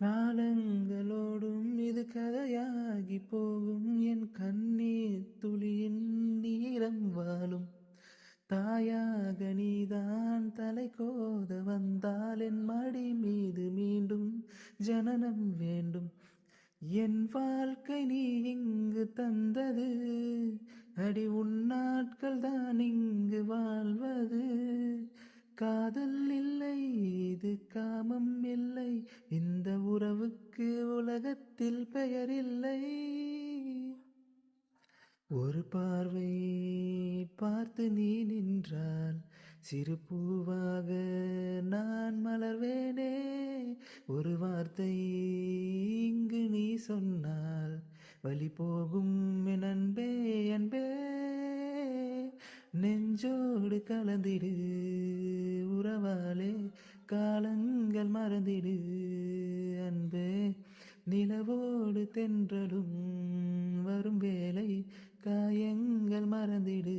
காலங்களோடும் இது கதையாகி போகும் என் கண்ணீர் துளியின் நீரம் வாழும் தாயாக நீதான் தலை கோத வந்தால் என் மடி மீது மீண்டும் ஜனனம் வேண்டும் என் வாழ்க்கை நீ இங்கு தந்தது அடி உன் நாட்கள் தான் இங்கு வாழ்வது காதல் இல்லை இது காமம் இல்லை இந்த உறவுக்கு உலகத்தில் பெயர் இல்லை ஒரு பார்வை பார்த்து நீ நின்றால் சிறு பூவாக நான் மலர்வேனே ஒரு வார்த்தை இங்கு நீ சொன்னால் வழி போகும் என் அன்பே அன்பே நெஞ்சோடு கலந்திடு உறவாலே காலங்கள் மறந்திடு அன்பே நிலவோடு தென்றலும் வரும் வேளை காயங்கள் மறந்திடு